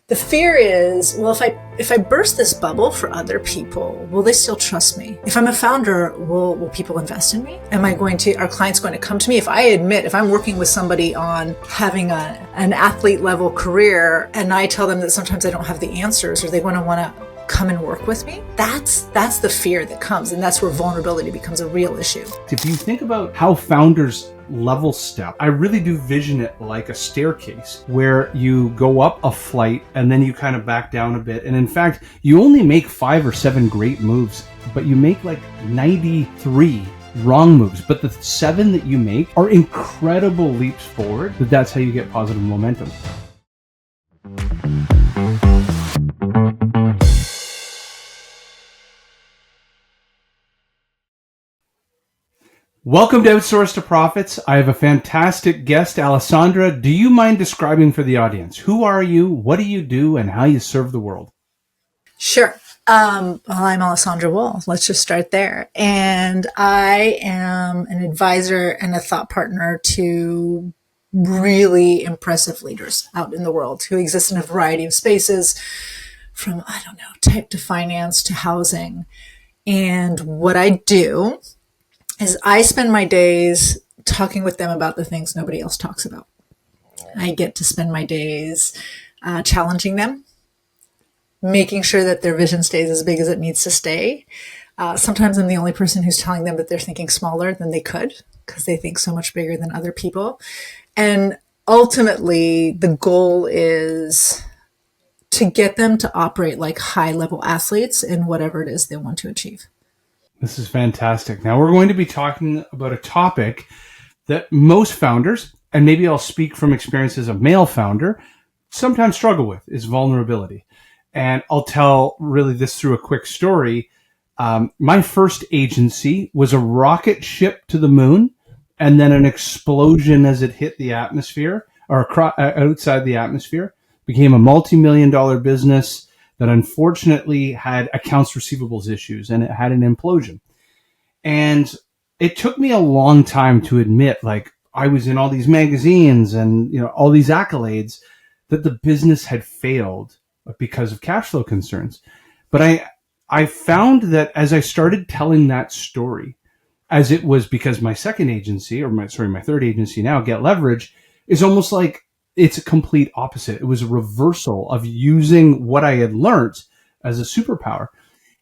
The fear is, well, if I burst this bubble for other people, will they still trust me? If I'm a founder, will people invest in me? Are clients going to come to me? If I'm working with somebody on having an athlete level career and I tell them that sometimes I don't have the answers, or they want to come and work with me, that's the fear that comes. And that's where vulnerability becomes a real issue. If you think about how founders level step, I really do vision it like a staircase where you go up a flight and then you kind of back down a bit. And in fact, you only make 5 or 7 great moves, but you make like 93 wrong moves. But the 7 that you make are incredible leaps forward. That's how you get positive momentum. Welcome to Outsource to Profits. I have a fantastic guest, Alessandra. Do you mind describing for the audience, who are you, what do you do, and how you serve the world? Sure. Well, I'm Alessandra Wall. Let's just start there. And I am an advisor and a thought partner to really impressive leaders out in the world who exist in a variety of spaces, from, tech to finance to housing. And what I do is I spend my days talking with them about the things nobody else talks about. I get to spend my days challenging them, making sure that their vision stays as big as it needs to stay. Sometimes I'm the only person who's telling them that they're thinking smaller than they could because they think so much bigger than other people. And ultimately, the goal is to get them to operate like high-level athletes in whatever it is they want to achieve. This is fantastic. Now we're going to be talking about a topic that most founders, and maybe I'll speak from experience as a male founder, sometimes struggle with, is vulnerability. And I'll tell really this through a quick story. My first agency was a rocket ship to the moon and then an explosion as it hit the atmosphere or outside the atmosphere. Became a multi-million-dollar business that unfortunately had accounts receivables issues and it had an implosion. And it took me a long time to admit, like, I was in all these magazines and, all these accolades, that the business had failed because of cash flow concerns. But I found that as I started telling that story, as it was because my second agency, my third agency now, Get Levrg, is almost like it's a complete opposite. It was a reversal of using what I had learned as a superpower.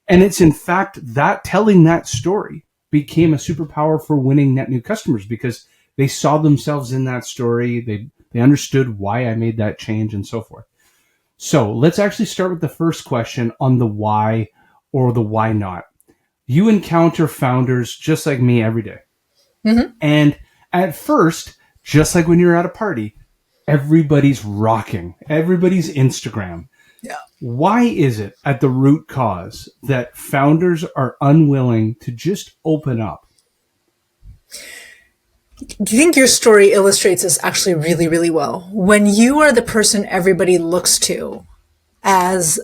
And it's in fact that telling that story became a superpower for winning net new customers because they saw themselves in that story. They understood why I made that change and so forth. So let's actually start with the first question on the why or the why not. You encounter founders just like me every day. Mm-hmm. And at first, just like when you're at a party, everybody's rocking. Everybody's Instagram. Yeah. Why is it at the root cause that founders are unwilling to just open up? Do you think your story illustrates this actually really, really well? When you are the person everybody looks to as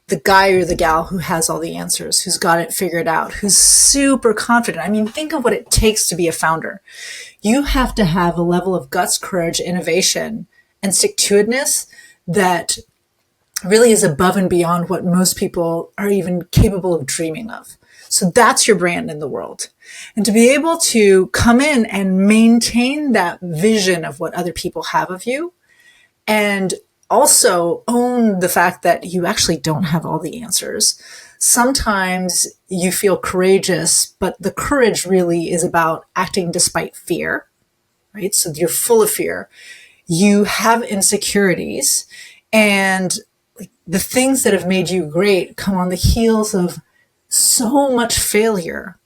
the guy or the gal who has all the answers, who's got it figured out, who's super confident. I mean, think of what it takes to be a founder. You have to have a level of guts, courage, innovation, and stick-to-itiveness that really is above and beyond what most people are even capable of dreaming of. So that's your brand in the world. And to be able to come in and maintain that vision of what other people have of you, and also own the fact that you actually don't have all the answers. Sometimes you feel courageous, but the courage really is about acting despite fear, right? So you're full of fear. You have insecurities, and the things that have made you great come on the heels of so much failure.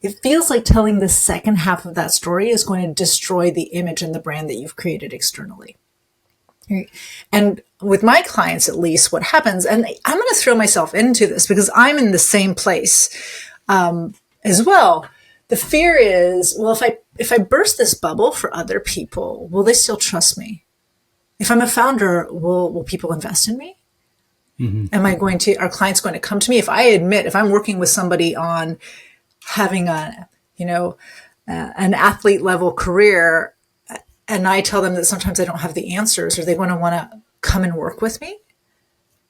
It feels like telling the second half of that story is going to destroy the image and the brand that you've created externally. Right. And with my clients, at least, what happens, and I'm going to throw myself into this because I'm in the same place as well. The fear is, well, if I burst this bubble for other people, will they still trust me? If I'm a founder, will people invest in me? Mm-hmm. Are clients going to come to me? If I'm working with somebody on having an athlete level career, and I tell them that sometimes I don't have the answers, or they want to come and work with me,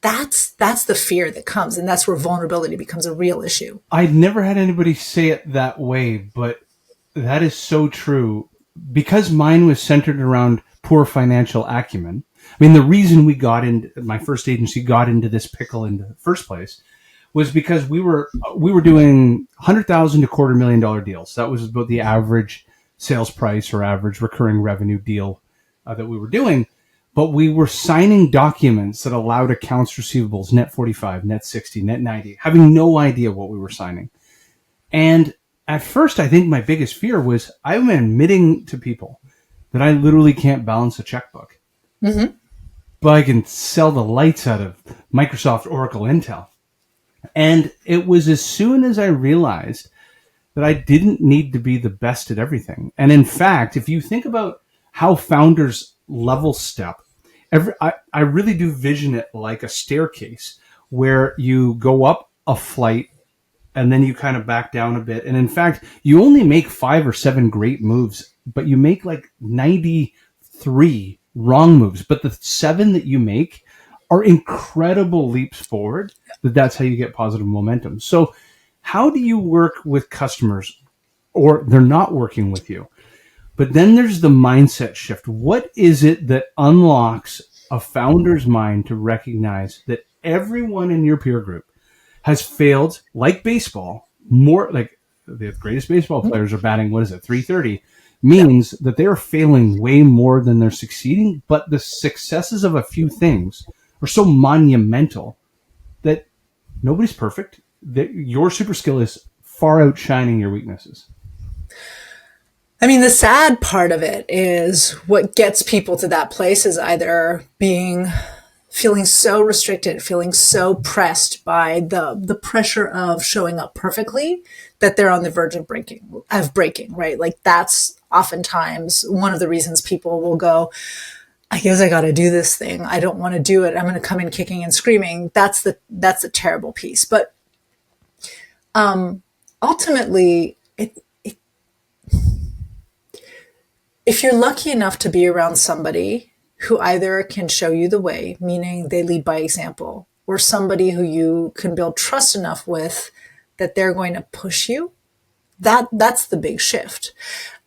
that's the fear that comes, and that's where vulnerability becomes a real issue. I'd never had anybody say it that way, but that is so true. Because mine was centered around poor financial acumen. I mean, the reason my first agency got into this pickle in the first place was because we were doing $100,000 to $250,000 deals. That was about the average sales price or average recurring revenue deal that we were doing. But we were signing documents that allowed accounts receivables, net 45, net 60, net 90, having no idea what we were signing. And at first, I think my biggest fear was I'm admitting to people that I literally can't balance a checkbook. Mm-hmm. But I can sell the lights out of Microsoft, Oracle, Intel. And it was as soon as I realized that I didn't need to be the best at everything. And in fact, if you think about how founders level step, I really do vision it like a staircase where you go up a flight and then you kind of back down a bit. And in fact, you only make 5 or 7 great moves, but you make like 93 wrong moves. But the 7 that you make are incredible leaps forward. That's how you get positive momentum. So how do you work with customers, or they're not working with you? But then there's the mindset shift. What is it that unlocks a founder's mind to recognize that everyone in your peer group has failed, like baseball, more like the greatest baseball players are batting, what is it, 330, means that they're failing way more than they're succeeding, but the successes of a few things are so monumental that nobody's perfect, that your super skill is far outshining your weaknesses. I mean, the sad part of it is what gets people to that place is either feeling so restricted, feeling so pressed by the pressure of showing up perfectly that they're on the verge of breaking, right? Like that's oftentimes one of the reasons people will go, I guess I got to do this thing. I don't want to do it. I'm going to come in kicking and screaming. That's the terrible piece. But ultimately, if you're lucky enough to be around somebody who either can show you the way, meaning they lead by example, or somebody who you can build trust enough with that they're going to push you, that's the big shift.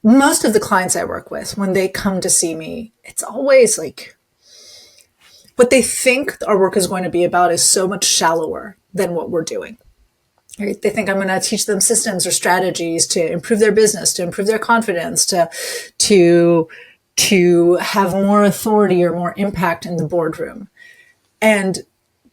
Most of the clients I work with, when they come to see me, it's always like what they think our work is going to be about is so much shallower than what we're doing. Right? They think I'm going to teach them systems or strategies to improve their business, to improve their confidence, to have more authority or more impact in the boardroom. And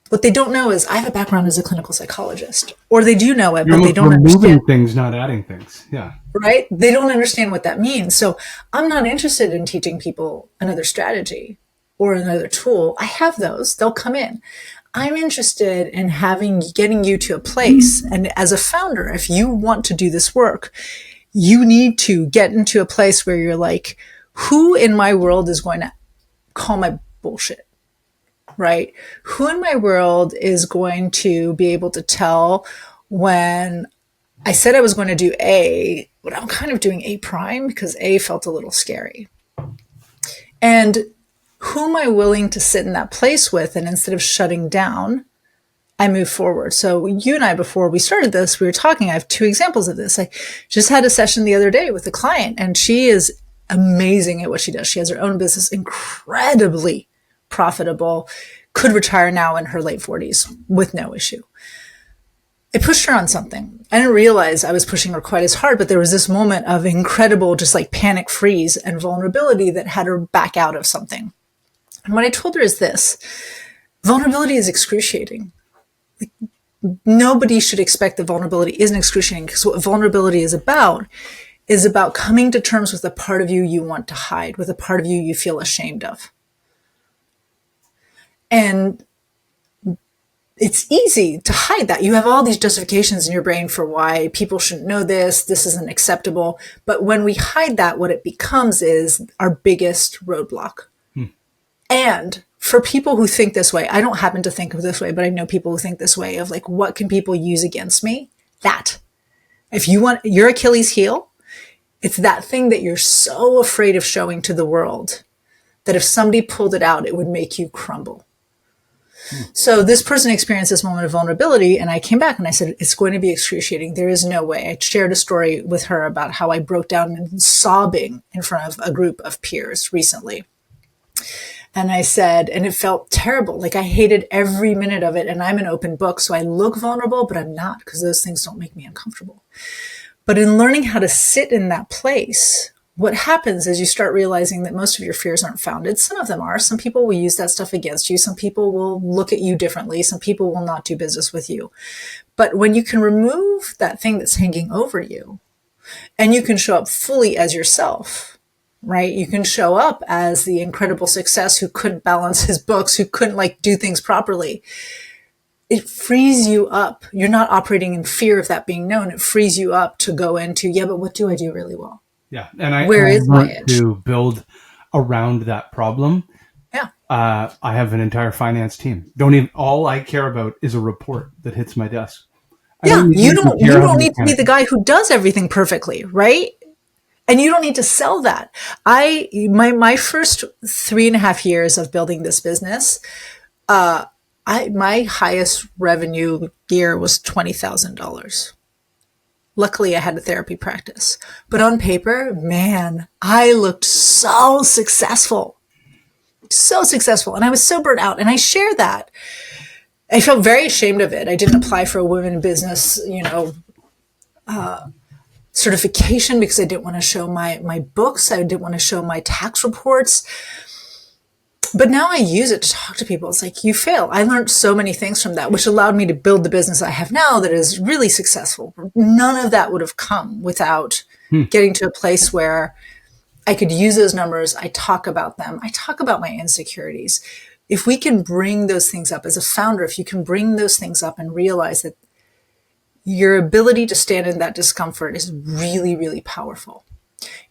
what they don't know is I have a background as a clinical psychologist, or they do know it, but they don't understand. Removing things, not adding things. Yeah. Right? They don't understand what that means. So I'm not interested in teaching people another strategy or another tool. I have those. They'll come in. I'm interested in getting you to a place. And as a founder, if you want to do this work, you need to get into a place where you're like, who in my world is going to call my bullshit? Right? Who in my world is going to be able to tell when I said I was going to do A, but I'm kind of doing A prime because A felt a little scary. And who am I willing to sit in that place with? And instead of shutting down, I move forward. So you and I, before we started this, we were talking, I have 2 examples of this. I just had a session the other day with a client, and she is amazing at what she does. She has her own business, incredibly profitable, could retire now in her late 40s with no issue. I pushed her on something. I didn't realize I was pushing her quite as hard, but there was this moment of incredible, just like panic freeze and vulnerability that had her back out of something. And what I told her is this: vulnerability is excruciating. Like, nobody should expect that vulnerability isn't excruciating, because what vulnerability is about coming to terms with a part of you you want to hide, with a part of you you feel ashamed of. And it's easy to hide that. You have all these justifications in your brain for why people shouldn't know this isn't acceptable. But when we hide that, what it becomes is our biggest roadblock. And for people who think this way, I don't happen to think of this way, but I know people who think this way of like, what can people use against me? That. If you want your Achilles heel, it's that thing that you're so afraid of showing to the world that if somebody pulled it out, it would make you crumble. So this person experienced this moment of vulnerability, and I came back and I said, it's going to be excruciating. There is no way. I shared a story with her about how I broke down and sobbing in front of a group of peers recently. And I said, and it felt terrible. Like I hated every minute of it. And I'm an open book. So I look vulnerable, but I'm not, because those things don't make me uncomfortable. But in learning how to sit in that place, what happens is you start realizing that most of your fears aren't founded. Some of them are. Some people will use that stuff against you. Some people will look at you differently. Some people will not do business with you. But when you can remove that thing that's hanging over you and you can show up fully as yourself, right? You can show up as the incredible success who couldn't balance his books, who couldn't do things properly. It frees you up. You're not operating in fear of that being known. It frees you up to go into, yeah, but what do I do really well? Yeah. And I my edge? To build around that problem. Yeah. I have an entire finance team. All I care about is a report that hits my desk. Yeah. You don't need to be the guy who does everything perfectly, right? And you don't need to sell that. My first 3.5 years of building this business, my highest revenue year was $20,000. Luckily, I had a therapy practice. But on paper, man, I looked so successful. So successful. And I was so burnt out. And I share that. I felt very ashamed of it. I didn't apply for a women in business, certification because I didn't want to show my books. I didn't want to show my tax reports. But now I use it to talk to people. It's like, you fail. I learned so many things from that, which allowed me to build the business I have now that is really successful. None of that would have come without getting to a place where I could use those numbers. I talk about them. I talk about my insecurities. If we can bring those things up as a founder, if you can bring those things up and realize that your ability to stand in that discomfort is really, really powerful.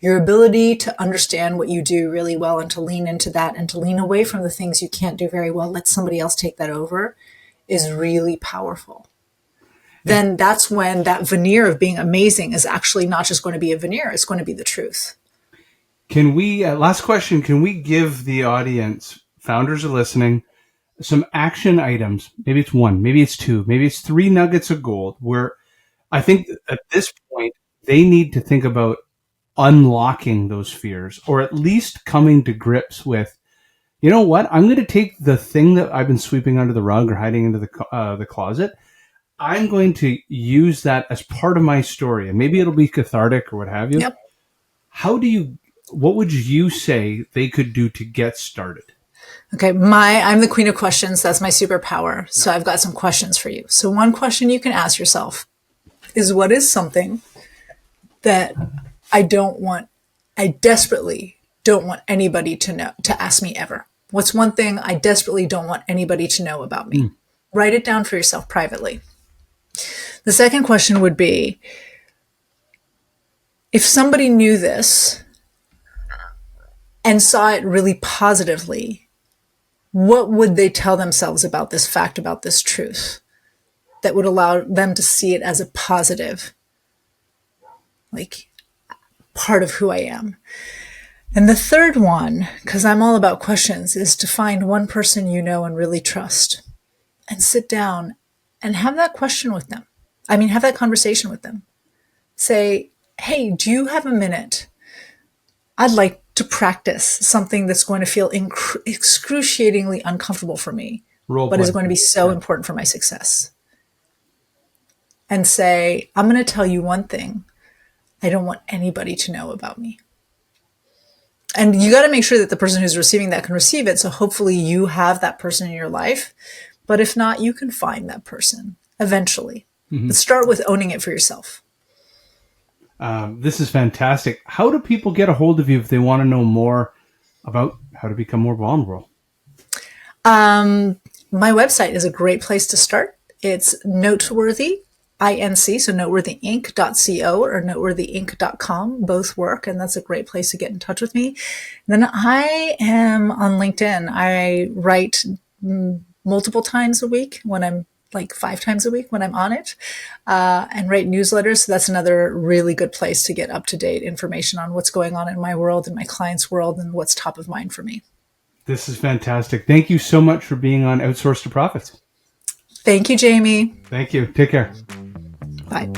Your ability to understand what you do really well and to lean into that and to lean away from the things you can't do very well, let somebody else take that over, is really powerful. Then that's when that veneer of being amazing is actually not just going to be a veneer, it's going to be the truth. Can we, last question, can we give the audience, founders are listening, some action items? Maybe it's one, maybe it's two, maybe it's 3 nuggets of gold where I think at this point they need to think about unlocking those fears, or at least coming to grips with, you know what, I'm going to take the thing that I've been sweeping under the rug or hiding into the closet. I'm going to use that as part of my story, and maybe it'll be cathartic or what have you. Yep. What would you say they could do to get started? Okay, I'm the queen of questions. That's my superpower. So I've got some questions for you. So one question you can ask yourself is, what is something that I desperately don't want anybody to ask me ever? What's one thing I desperately don't want anybody to know about me? Write it down for yourself privately. The second question would be, if somebody knew this and saw it really positively, what would they tell themselves about this fact, about this truth, that would allow them to see it as a positive, part of who I am? And the third one, because I'm all about questions, is to find one person you know and really trust and sit down and have that question with them. Have that conversation with them. Say, hey, do you have a minute? I'd like to practice something that's going to feel excruciatingly uncomfortable for me, but is going to be so important for my success. And say, I'm going to tell you one thing I don't want anybody to know about me. And you got to make sure that the person who's receiving that can receive it. So hopefully you have that person in your life. But if not, you can find that person eventually. Mm-hmm. But start with owning it for yourself. This is fantastic. How do people get a hold of you if they want to know more about how to become more vulnerable? My website is a great place to start. It's Noteworthy, INC, so noteworthyinc.co or noteworthyinc.com. Both work, and that's a great place to get in touch with me. And then I am on LinkedIn. I write multiple times a week, when I'm 5 times a week when I'm on it, and write newsletters. So that's another really good place to get up-to-date information on what's going on in my world and my clients' world and what's top of mind for me. This is fantastic. Thank you so much for being on Outsource to Profits. Thank you, Jamie. Thank you. Take care. Bye.